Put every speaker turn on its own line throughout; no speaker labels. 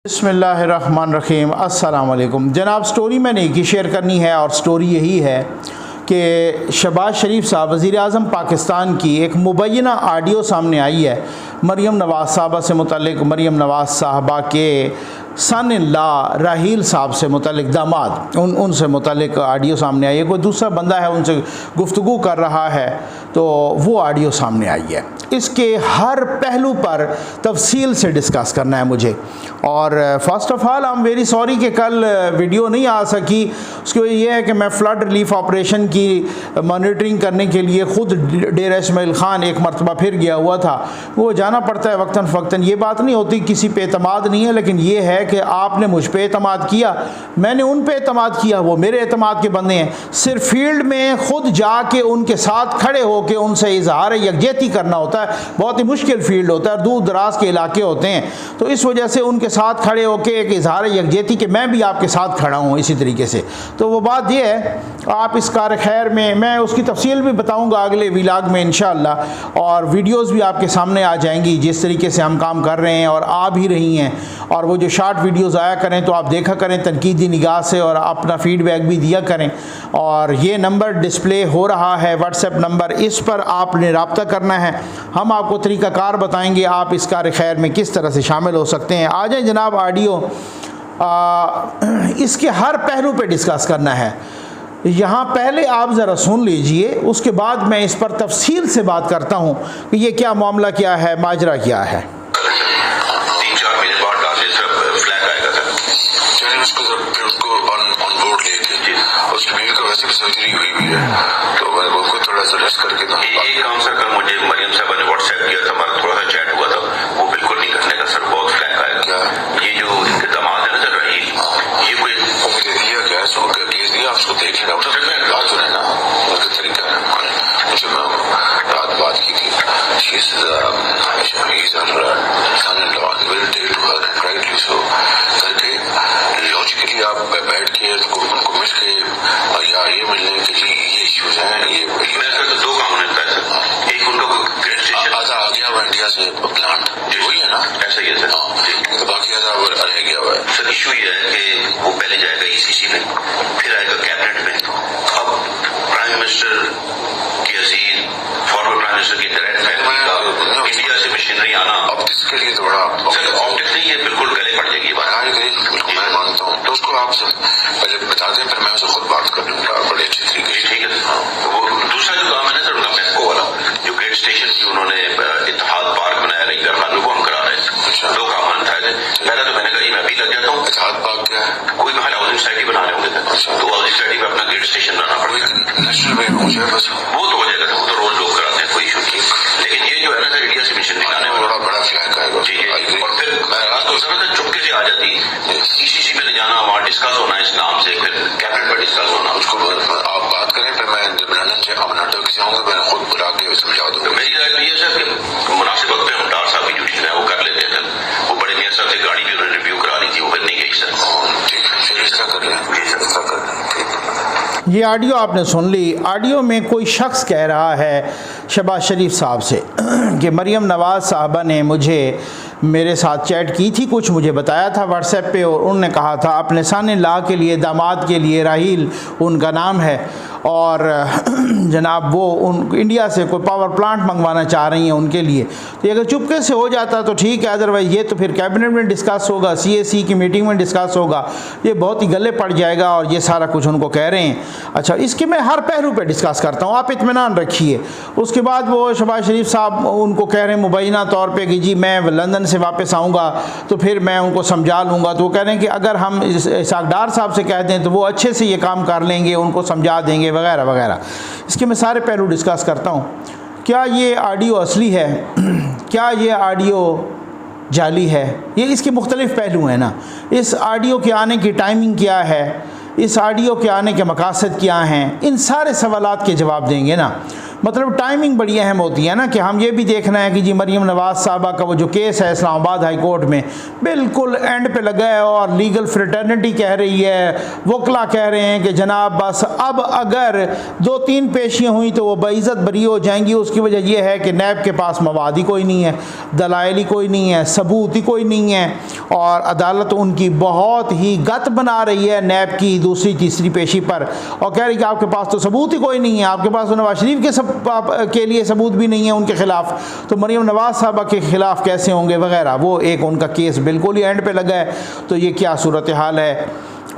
बिस्मिल्लाहिर्रहमानिर्रहीम अस्सलाम वालेकुम जनाब। स्टोरी मैंने एक ही शेयर करनी है और स्टोरी यही है कि शहबाज शरीफ साहब वज़ीर आज़म पाकिस्तान की एक मुबैना ऑडियो सामने आई है मरियम नवाज़ साहबा से मुतल्लिक, मरियम नवाज़ साहबा के सन इन लॉ राहील साहब से मुतल्लिक, दामाद उनसे मुतल्लिक ऑडियो सामने आई है। कोई दूसरा बंदा है उनसे गुफ्तगू कर रहा है तो वो ऑडियो सामने आई है। इसके हर पहलू पर तफसील से डिस्कस करना है मुझे। और first of all I am very sorry कि कल वीडियो नहीं आ सकी। उसकी वजह यह है कि मैं फ़्लड रिलीफ ऑपरेशन की मॉनिटरिंग करने के लिए ख़ुद डेरा इस्माइल ख़ान एक मरतबा फिर गया हुआ था। वो जाना पड़ता है वक्तन फ़क्तन। ये बात नहीं होती किसी पे एतमाद नहीं है, लेकिन ये है कि आपने मुझ पे एतमाद किया, मैंने उन पे एतमाद किया, वो मेरे एतमाद के बंदे हैं। सिर्फ फील्ड में ख़ुद जाके उनके साथ खड़े होकर उनसे इजहार यकजहती करना होता है। बहुत ही मुश्किल फील्ड होता है, दूर दराज के इलाके होते हैं, तो इस वजह से उनके साथ खड़े होकर एक इजहार यकजहती कि मैं भी आपके साथ खड़ा हूँ इसी तरीके से। तो वो बात ये है, आप इस कार खैर में मैं उसकी तफसील भी बताऊँगा अगले व्लॉग में इंशाअल्लाह, और वीडियोज़ भी आपके सामने आ जाएंगी जिस तरीके से हम काम कर रहे हैं और आ भी रही हैं। और वो जो शॉर्ट वीडियोज़ आया करें तो आप देखा करें तनकीदी निगाह से और अपना फ़ीडबैक भी दिया करें। और ये नंबर डिस्प्ले हो रहा है व्हाट्सएप नंबर, इस पर आपने रब्ता करना है। हम आपको तरीक़ाकार बताएंगे आप इस कार खैर में किस तरह से शामिल हो सकते हैं। आ जाए जनाब ऑडियो, इसके हर पहलू पे डिस्कस करना है। यहाँ पहले आप ज़रा सुन लीजिए, उसके बाद मैं इस पर तफसील से बात करता हूँ कि ये क्या मामला क्या है, माजरा क्या है।
3-4 महीने बाद फ्लैग आएगा सर, उसको ऑन बोर्ड लेके उसकी बीवी को वैसे भी सर्जरी हुई है, तो मैं उसको थोड़ा सा रेस्ट करके ना एक काम सर कल मुझे मरियम साहबा ने व्हाट्सएप किया था, हमारा थोड़ा सा चैट हुआ था, वो बिल्कुल नहीं करने का सर, बहुत फ्लैग आएगा। ये जो इनके दामाद है ना सर राहील, ये कोई मुझे दिया क्या सो के केस दिया, आप उसको देख लें डॉक्टर साहब, मैं बात सुने ना उनका तरीका है मुझे, मैं रात बात की थी, लॉजिकली आप बैठ के उनको मिल के या ये मिलने के लिए ये इश्यूज हैं। ये तो दो काम होने का सर, एक उनको ग्रेड स्टेशन आधा आ गया हुआ इंडिया से प्लांट, वही है ना, ऐसा ही है सर, तो बाकी आधा रह गया हुआ है सर। इशू ये है कि वो पहले जाएगा ECC में, फिर आएगा कैबिनेट में। अब प्राइम मिनिस्टर की अजीज फॉर्मर प्राइम मिनिस्टर की डायरेक्ट इंडिया से मशीनरी आना ऑप्टिक्स के लिए थोड़ा सर, ऑप्टिक्स नहीं है, बिल्कुल गले पड़ जाएगी बात, बिल्कुल मैं मानता हूँ। तो उसको आप पहले बता दें, फिर मैं उससे खुद बात कर लूँगा बड़े अच्छे तरीके से, ठीक है। वो दूसरा जो काम है ना सर उनका मैस्को वाला, जो गेट स्टेशन की उन्होंने इत्तेहाद पार्क बनाया रही खान, वो हम करा रहे हैं। दो काम था, पहला तो मैंने कहा मैं अभी लग जाता हूँ। इत्तेहाद पार्क क्या है? कोई कहा हाउसिंग सोसाइटी बना रहे होंगे, तो हाउसिंग सोसाइटी में अपना गेट स्टेशन बनाना पड़ेगा, नेशनल बैंक हो जाए बस, वो तो हो जाएगा, वो तो रोज लोग कराते हैं, कोई इशू नहीं। लेकिन ये जो है ना सर इंडिया से मिशन निकालने में बड़ा फ्लैग आएगा, ठीक है। और फिर मैं रात को सर चुपके से आ जाती, ECC में ले जाना, वहाँ डिस्कस होना इस नाम से, फिर कैबिनेट पर डिस्कस होना, उसको आप बात करें, फिर मैं जब लंदन से अब नाटक से आऊँगा मैं खुद बुला के समझा दूँगा। मेरी राय तो ये सर कि मुनासिब वक्त पे हम डार साहब की ड्यूटी जो है वो कर लेते हैं। वो बड़े मियाँ साहब से गाड़ी भी उन्होंने रिव्यू करा ली थी, वो फिर नहीं गई सर, ठीक है, फिर इसका कर लें, इसका कर लें।
ये ऑडियो आपने सुन ली। ऑडियो में कोई शख्स कह रहा है शहबाज शरीफ साहब से कि मरियम नवाज़ साहबा ने मुझे मेरे साथ चैट की थी, कुछ मुझे बताया था व्हाट्सएप पे, और उन्होंने कहा था अपने सन ला के लिए, दामाद के लिए, राहील उनका नाम है, और जनाब वो उन इंडिया से कोई पावर प्लांट मंगवाना चाह रही हैं उनके लिए। तो अगर चुपके से हो जाता तो ठीक है, अदरवाइज़ ये तो फिर कैबिनेट में डिस्कस होगा, CAC की मीटिंग में डिस्कस होगा, ये बहुत ही गले पड़ जाएगा, और ये सारा कुछ उनको कह रहे हैं। अच्छा, इसके मैं हर पहलू पे डिस्कस करता हूँ, आप इत्मीनान रखिए। उसके बाद वो शहबाज शरीफ साहब उनको कह रहे हैं मुबैना तौर पर कि जी मैं लंदन से वापस आऊँगा तो फिर मैं उनको समझा लूँगा। तो वो कह रहे हैं कि अगर हम इसहाक डार साहब से कहते हैं तो वो अच्छे से ये काम कर लेंगे, उनको समझा देंगे वगैरह वगैरह। इसके मैं सारे पहलू डिस्कस करता हूँ। क्या ये ऑडियो असली है, क्या ये ऑडियो जाली है, ये इसके मुख्तलिफ पहलू हैं ना। इस ऑडियो के आने की टाइमिंग क्या है, इस ऑडियो के आने के मकासद क्या हैं, इन सारे सवालात के जवाब देंगे ना। मतलब टाइमिंग बड़ी अहम होती है ना, कि हम ये भी देखना है कि जी मरीम नवाज़ साहबा का वो जो केस है इस्लामाबाद हाई कोर्ट में बिल्कुल एंड पे लगा है, और लीगल फ्रेटर्निटी कह रही है, वकला कह रहे हैं कि जनाब बस अब अगर 2-3 पेशियाँ हुई तो वो बेइज्जत बरी हो जाएंगी। उसकी वजह यह है कि नैब के पास मवाद ही कोई नहीं है, दलाइल ही कोई नहीं है, सबूत ही कोई नहीं है, और अदालत उनकी बहुत ही गत बना रही है नैब की दूसरी तीसरी पेशी पर, और कह रही कि आपके पास तो सबूत ही कोई नहीं है, आपके पास तो नवाज शरीफ के लिए सबूत भी नहीं है उनके खिलाफ, तो मरीम नवाज साहबा के खिलाफ कैसे होंगे वगैरह। वो एक उनका केस बिल्कुल ही एंड पे लगा है। तो ये क्या सूरत हाल है?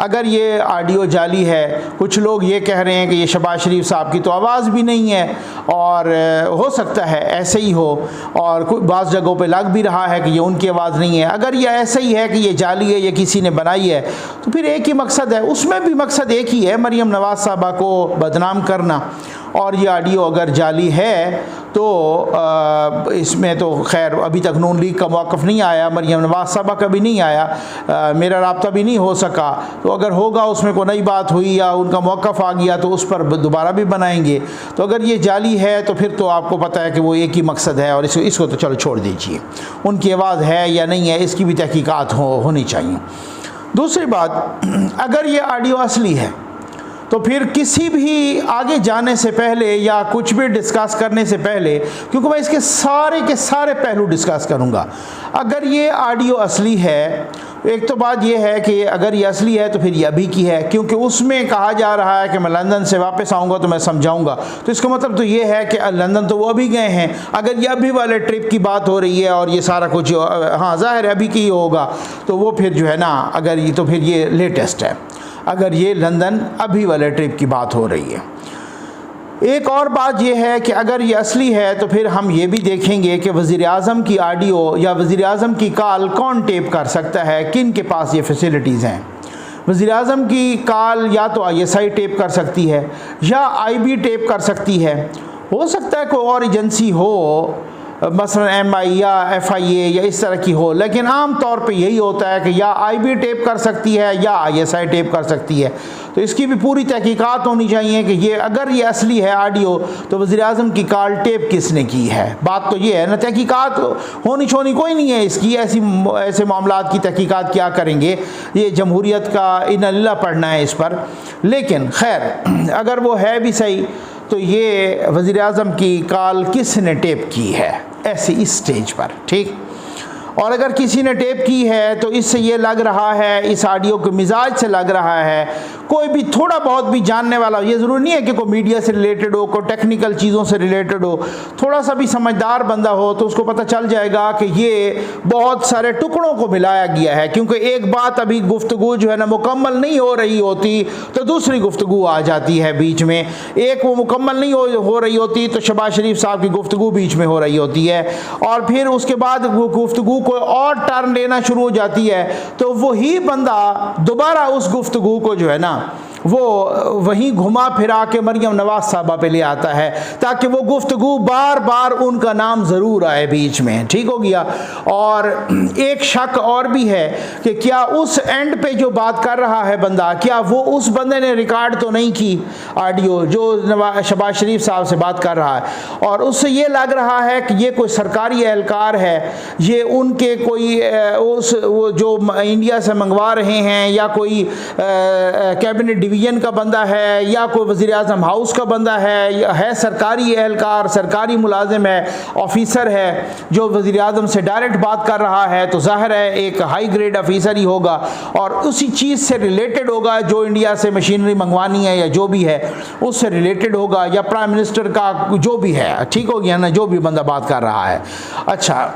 अगर ये ऑडियो जाली है, कुछ लोग ये कह रहे हैं कि ये शहबाज शरीफ साहब की तो आवाज़ भी नहीं है, और हो सकता है ऐसे ही हो, और बाज़ जगहों पे लग भी रहा है कि ये उनकी आवाज़ नहीं है। अगर ये ऐसा ही है कि ये जाली है, ये किसी ने बनाई है, तो फिर एक ही मकसद है, उसमें भी मकसद एक ही है, मरीम नवाज़ साहबा को बदनाम करना। और ये ऑडियो अगर जाली है तो इसमें तो खैर अभी तक नून लीग का मौक़िफ़ नहीं आया, मरीम नवाज़ साहबा का भी नहीं आया, मेरा राब्ता भी नहीं हो सका। तो अगर होगा, उसमें कोई नई बात हुई या उनका मौक़िफ़ आ गया तो उस पर दोबारा भी बनाएंगे। तो अगर ये जाली है तो फिर तो आपको पता है कि वो एक ही मकसद है, और इसको तो चलो छोड़ दीजिए, उनकी आवाज़ है या नहीं है इसकी भी तहकीकात होनी चाहिए। दूसरी बात, अगर ये ऑडियो असली है तो फिर किसी भी आगे जाने से पहले या कुछ भी डिस्कस करने से पहले, क्योंकि मैं इसके सारे के सारे पहलू डिस्कस करूंगा, अगर ये ऑडियो असली है, एक तो बात ये है कि अगर ये असली है तो फिर ये अभी की है, क्योंकि उसमें कहा जा रहा है कि मैं लंदन से वापस आऊँगा तो मैं समझाऊँगा, तो इसका मतलब तो ये है कि लंदन तो वो अभी गए हैं। अगर ये अभी वाले ट्रिप की बात हो रही है और ये सारा कुछ हाँ ज़ाहिर है अभी की होगा, तो वो फिर जो है ना, अगर ये तो फिर ये लेटेस्ट है, अगर ये लंदन अभी वाले ट्रिप की बात हो रही है। एक और बात यह है कि अगर ये असली है तो फिर हम ये भी देखेंगे कि वज़ीर-ए-आज़म की ऑडियो या वज़ीर-ए-आज़म की कॉल कौन टेप कर सकता है, किन के पास ये फैसिलिटीज़ हैं। वज़ीर-ए-आज़म की कॉल या तो ISI टेप कर सकती है या IB टेप कर सकती है, हो सकता है कोई और एजेंसी हो, मसलन MI या FIA या इस तरह की हो, लेकिन आम तौर पे यही होता है कि या IB टेप कर सकती है या ISI टेप कर सकती है। तो इसकी भी पूरी तहकीकात होनी चाहिए कि ये अगर ये असली है ऑडियो तो वज़ीर-ए-आज़म की कॉल टेप किसने की है। बात तो ये है ना, तहकीकात होनी छोनी कोई नहीं है इसकी, ऐसे मामलात की तहकीकात क्या करेंगे, ये जमहूरियत का इन्ना पढ़ना है इस पर। लेकिन खैर अगर वो है भी सही तो ये वज़ीर-ए-आज़म की कॉल किसने टेप की है ऐसे इस स्टेज पर, ठीक। और अगर किसी ने टेप की है तो इससे ये लग रहा है, इस ऑडियो के मिजाज से लग रहा है, कोई भी थोड़ा बहुत भी जानने वाला, ये ज़रूरी नहीं है कि कोई मीडिया से रिलेटेड हो, कोई टेक्निकल चीज़ों से रिलेटेड हो, थोड़ा सा भी समझदार बंदा हो तो उसको पता चल जाएगा कि ये बहुत सारे टुकड़ों को मिलाया गया है। क्योंकि एक बात अभी गुफ्तगू जो है ना मुकम्मल नहीं हो रही होती तो दूसरी गुफ्तगू आ जाती है बीच में, एक वो मुकम्मल नहीं हो रही होती तो शहबाज शरीफ साहब की गुफ्तगू बीच में हो रही होती है, और फिर उसके बाद वो गुफ्तगू कोई और टर्न लेना शुरू हो जाती है, तो वही बंदा दोबारा उस गुफ्तगू को जो है ना वो वहीं घुमा फिरा के मरीम नवाज साहबा पे ले आता है, ताकि वो गुफ्तगू बार बार उनका नाम ज़रूर आए बीच में, ठीक हो गया। और एक शक और भी है कि क्या उस एंड पे जो बात कर रहा है बंदा, क्या वो उस बंदे ने रिकॉर्ड तो नहीं की ऑडियो जो शहबाज शरीफ साहब से बात कर रहा है, और उससे ये लग रहा है कि ये कोई सरकारी एहलकार है, ये उनके कोई वो जो इंडिया से मंगवा रहे हैं, या कोई कैबिनेट डिवीजन का बंदा है, या कोई वज़ीर-ए-आज़म हाउस का बंदा है सरकारी एहलकार, सरकारी मुलाजिम है, ऑफिसर है जो वज़ीर-ए-आज़म से डायरेक्ट बात कर रहा है, तो ज़ाहिर है एक हाई ग्रेड ऑफिसर ही होगा और उसी चीज़ से रिलेटेड होगा जो इंडिया से मशीनरी मंगवानी है या जो भी है उससे रिलेटेड होगा, या प्राइम मिनिस्टर का जो भी है, ठीक हो गया ना, जो भी बंदा बात कर रहा है। अच्छा,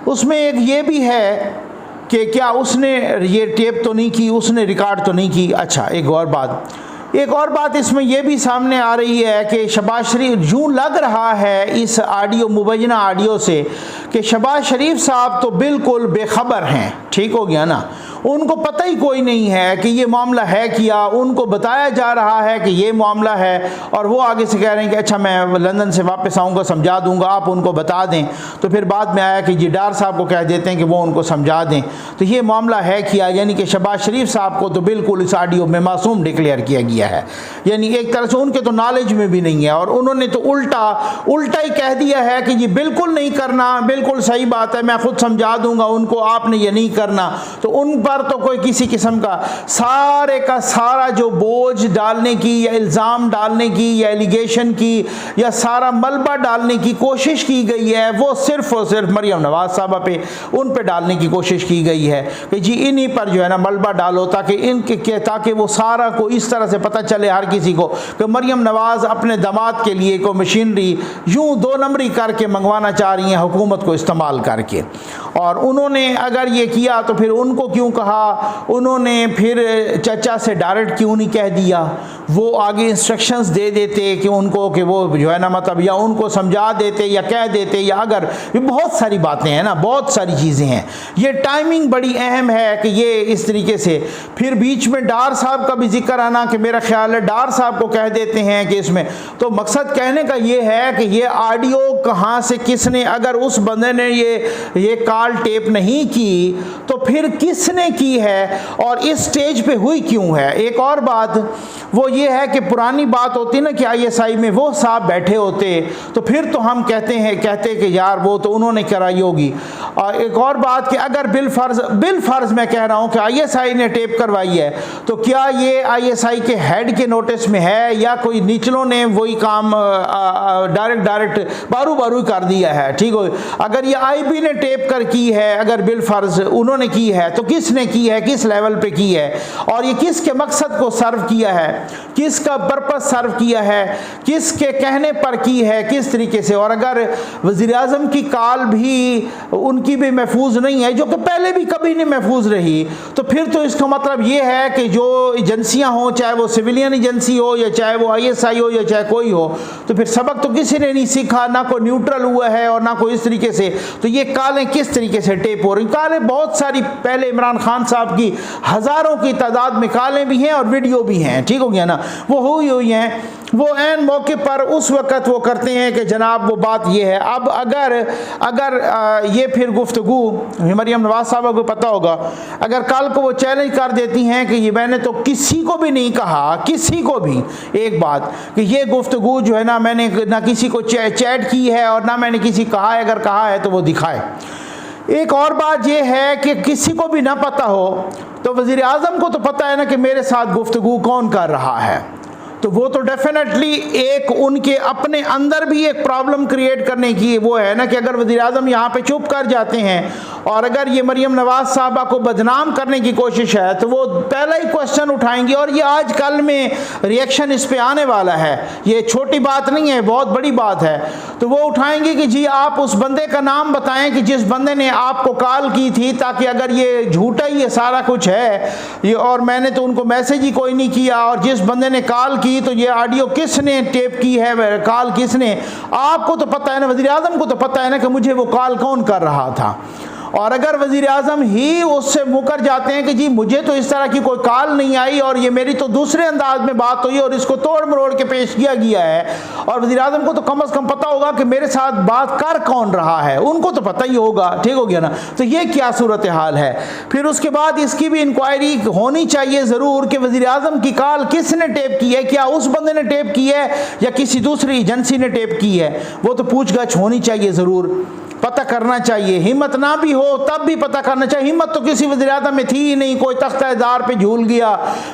उसमें एक ये भी है कि क्या उसने ये टेप तो नहीं की, उसने रिकॉर्ड तो नहीं की। अच्छा, एक और बात इसमें यह भी सामने आ रही है कि शहबाज शरीफ, यूँ लग रहा है इस ऑडियो मुबैना ऑडियो से कि शहबाज शरीफ साहब तो बिल्कुल बेखबर हैं, ठीक हो गया ना, उनको पता ही कोई नहीं है कि ये मामला है क्या। उनको बताया जा रहा है कि ये मामला है और वो आगे से कह रहे हैं कि अच्छा मैं लंदन से वापस आऊँगा, समझा दूँगा, आप उनको बता दें। तो फिर बाद में आया कि जी डार साहब को कह देते हैं कि वो उनको समझा दें। तो ये मामला है क्या, यानी कि शहबाज शरीफ साहब को तो बिल्कुल इस ऑडियो में मासूम डिक्लेयर किया गया है, यानी एक तरह से उनके तो नॉलेज में भी नहीं है और उन्होंने तो उल्टा ही कह दिया है कि जी बिल्कुल नहीं करना, बिल्कुल सही बात है, मैं खुद समझा दूंगा उनको, आपने ये नहीं करना। तो उन पर तो कोई किसी किस्म का सारा जो बोझ डालने की या इल्ज़ाम डालने की या एलिगेशन की या सारा मलबा डालने की कोशिश की गई है, वो सिर्फ और सिर्फ मरियम नवाज साहबा पे उन पे डालने की कोशिश की गई है कि जी इन्हीं पर जो है ना मलबा डालो ताकि वो सारा को इस तरह से पता चले हर किसी को कि मरियम नवाज अपने दामाद के लिए को मशीनरी यूं 2 नंबरी करके मंगवाना चाह रही हैं हुकूमत को इस्तेमाल करके। और उन्होंने अगर ये किया तो फिर उनको क्यों कहा, उन्होंने फिर चचा से डायरेक्ट क्यों नहीं कह दिया, वो आगे इंस्ट्रक्शंस दे देते कि उनको कि वो जो है ना मतलब या उनको समझा देते या कह देते, या अगर ये बहुत सारी बातें हैं ना, बहुत सारी चीज़ें हैं। ये टाइमिंग बड़ी अहम है कि ये इस तरीके से फिर बीच में डार साहब का भी जिक्र आना कि मेरा ख्याल है डार साहब को कह देते हैं कि इसमें तो मकसद कहने का ये है कि ये ऑडियो कहाँ से किसने, अगर उस बंदे ने ये कॉल टेप नहीं की तो फिर किसने की है और इस स्टेज पे हुई क्यों है। एक और बात वो ये है कि पुरानी बात होती ना कि ISI में वो साहब बैठे होते तो फिर तो हम कहते कि यार वो तो उन्होंने कराई होगी। और एक और बात कि अगर बिल फर्ज मैं कह रहा हूँ कि ISI ने टेप करवाई है तो क्या ये ISI के हेड के नोटिस में है या कोई निचलों ने वही काम डायरेक्ट बारू कर दिया है। ठीक हो, अगर ये IB ने टेप कर की है, अगर बिल फर्ज उन्होंने की है तो किसने की है, किस लेवल पे की है और ये किसके मकसद को सर्व किया है, किसका पर्पस सर्व किया है, किसके कहने पर की है, किस तरीके से। और अगर वज़ीर आज़म की कॉल भी उनकी भी महफूज नहीं है, जो कि पहले भी कभी नहीं महफूज रही, तो फिर तो इसका मतलब ये है कि जो एजेंसियां हों, चाहे वो सिविलियन एजेंसी हो या चाहे वो ISI हो या चाहे कोई हो, तो फिर सबक तो किसी ने नहीं सीखा, ना कोई न्यूट्रल हुआ है और ना कोई इस तरीके से। तो ये कालें किस तरीके से टेप हो रही, कालें बहुत सारी पहले इमरान खान साहब की हज़ारों की तादाद में कालें भी हैं और वीडियो भी हैं। ठीक हो गया ना, वो हुई हैं, वो ऐन मौके पर उस वक़्त वो करते हैं कि जनाब वो बात ये है। अब अगर ये फिर गुफ्तगू मरियम नवाज साहब को पता होगा, अगर कल को वो चैलेंज कर देती हैं कि ये मैंने तो किसी को भी नहीं कहा, किसी को भी एक बात कि ये गुफ्तगू जो है ना मैंने ना किसी को चैट की है और ना मैंने किसी कहा है, अगर कहा है तो वो दिखाए। एक और बात यह है कि किसी को भी ना पता हो तो वज़ीर आज़म को तो पता है ना कि मेरे साथ गुफ्तगू कौन कर रहा है, तो वो तो डेफिनेटली एक उनके अपने अंदर भी एक प्रॉब्लम क्रिएट करने की वो है ना कि अगर वज़ीर आज़म यहाँ पे चुप कर जाते हैं और अगर ये मरियम नवाज साहबा को बदनाम करने की कोशिश है तो वो पहला ही क्वेश्चन उठाएंगे और ये आज कल में रिएक्शन इस पे आने वाला है। ये छोटी बात नहीं है, बहुत बड़ी बात है। तो वो उठाएंगे कि जी आप उस बंदे का नाम बताएं कि जिस बंदे ने आपको कॉल की थी, ताकि अगर ये झूठा ही ये सारा कुछ है ये और मैंने तो उनको मैसेज ही कोई नहीं किया और जिस बंदे ने कॉल की तो ये ऑडियो किसने टेप की है, कॉल किसने, आपको तो पता है ना, वज़ीर आज़म को तो पता है ना कि मुझे वो कॉल कौन कर रहा था। और अगर वज़ीर आज़म ही उससे मुकर जाते हैं कि जी मुझे तो इस तरह की कोई कॉल नहीं आई और ये मेरी तो दूसरे अंदाज में बात हुई और इसको तोड़ मरोड़ के पेश किया गया है, और वज़ीर आज़म को तो कम से कम पता होगा कि मेरे साथ बात कर कौन रहा है, उनको तो पता ही होगा। ठीक हो गया ना, तो ये क्या सूरत हाल है। फिर उसके बाद इसकी भी इंक्वायरी होनी चाहिए ज़रूर कि वज़ीर आज़म की कॉल किसने टेप की है, क्या उस बंदे ने टेप की है या किसी दूसरी एजेंसी ने टेप की है, वो तो पूछगछ होनी चाहिए, ज़रूर पता करना चाहिए। हिम्मत ना भी हो तब भी पता करना चाहिए। हिम्मत तो किसी वज़ीर आज़म में थी ही नहीं, कोई तख्ता-ए-दार पे झूल गया,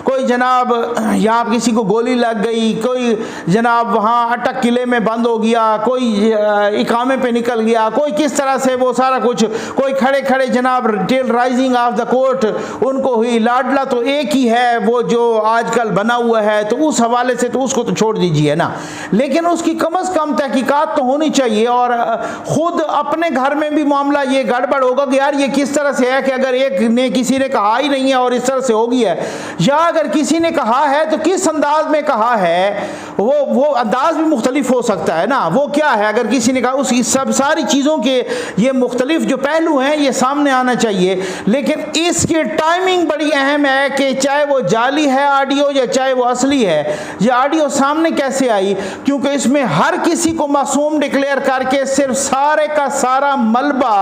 कोई जनाब यहाँ किसी को गोली लग गई, कोई जनाब वहाँ अटक किले में बंद हो गया, कोई इकामे पे निकल गया, कोई किस तरह से वो सारा कुछ, कोई खड़े खड़े जनाब till rising of the court उनको हुई। लाडला तो एक ही है वो जो आजकल बना हुआ है, तो उस हवाले से तो उसको तो छोड़ दीजिए ना, लेकिन उसकी कम से कम तहकीकात तो होनी चाहिए और ख़ुद अपने घर में भी मामला ये गड़बड़ होगा कि यार ये किस तरह से है कि अगर एक ने किसी ने कहा ही नहीं है और इस तरह से हो गया है, या अगर किसी ने कहा है तो किस अंदाज में कहा है, वो अंदाज भी मुख्तलिफ हो सकता है ना, वो क्या है अगर किसी ने कहा, उस सब सारी चीज़ों के ये मुख्तलिफ जो पहलू हैं ये सामने आना चाहिए। लेकिन इसकी टाइमिंग बड़ी अहम है कि चाहे वो जाली है ऑडियो या चाहे वो असली है, ये ऑडियो सामने कैसे आई, क्योंकि इसमें हर किसी को मासूम डिक्लेयर करके सिर्फ सारे का सारा मलबा,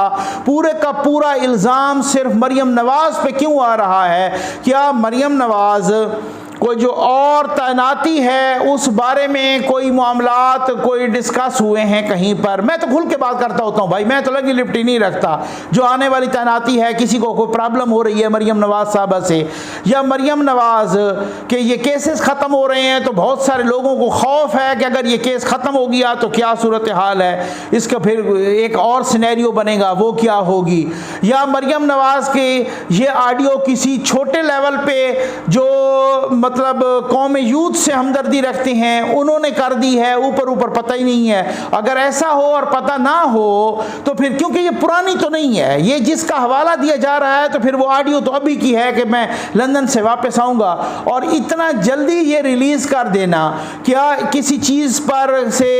पूरे का पूरा इल्ज़ाम सिर्फ मरियम नवाज़ पे क्यों आ रहा है। क्या मरियम नवाज़ कोई जो और तैनाती है उस बारे में कोई मामलात कोई डिस्कस हुए हैं कहीं पर? मैं तो खुल के बात करता होता हूँ भाई, मैं तो लगी लिपटी नहीं रखता। जो आने वाली तैनाती है, किसी को कोई प्रॉब्लम हो रही है मरियम नवाज़ साहबा से, या मरियम नवाज़ के ये केसेस ख़त्म हो रहे हैं तो बहुत सारे लोगों को खौफ है कि अगर ये केस ख़त्म हो गया तो क्या सूरत हाल है, इसका फिर एक और सिनेरियो बनेगा, वो क्या होगी। या मरियम नवाज़ के ये ऑडियो किसी छोटे लेवल पे जो मतलब कौम यूथ से हमदर्दी रखते हैं उन्होंने कर दी है, ऊपर ऊपर पता ही नहीं है। अगर ऐसा हो और पता ना हो तो फिर, क्योंकि ये पुरानी तो नहीं है, ये जिसका हवाला दिया जा रहा है, तो फिर वो ऑडियो तो अभी की है कि मैं लंदन से वापस आऊँगा, और इतना जल्दी ये रिलीज़ कर देना, क्या किसी चीज़ पर से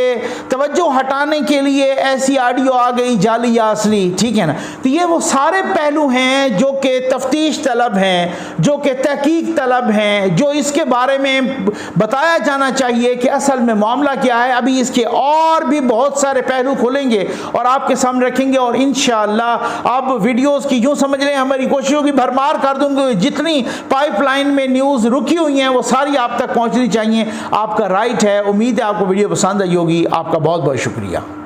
तवज्जो हटाने के लिए ऐसी ऑडियो आ गई, जाली या असली, ठीक है ना। तो ये वो सारे पहलू हैं जो कि तफ्तीश तलब हैं, जो कि तहकीक तलब हैं, जो इसके बारे में बताया जाना चाहिए कि असल में मामला क्या है। अभी इसके और भी बहुत सारे पहलू खोलेंगे और आपके सामने रखेंगे, और इंशाअल्लाह अब वीडियोस की यूँ समझ लें हमारी कोशिशों की भरमार कर दूंगे। जितनी पाइपलाइन में न्यूज़ रुकी हुई हैं वो सारी आप तक पहुँचनी चाहिए। आपका राइट है। उम्मीद है आपको वीडियो पसंद आई होगी। आपका बहुत बहुत शुक्रिया।